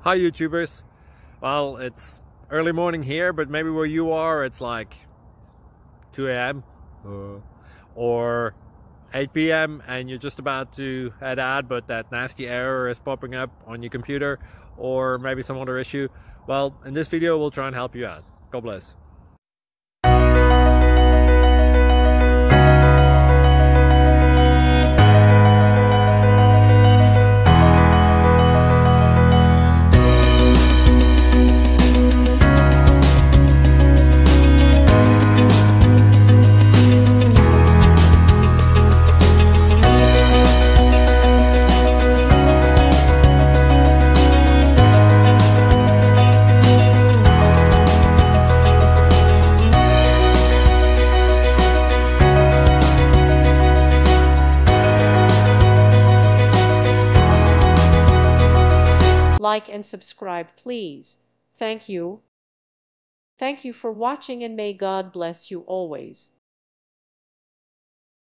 Hi YouTubers. Well, it's early morning here, but maybe where you are it's like 2 a.m. or 8 p.m. and you're just about to head out, but that nasty error is popping up on your computer, or maybe some other issue. Well, in this video we'll try and help you out. God bless. Like and subscribe, please. Thank you. Thank you for watching, and may God bless you always.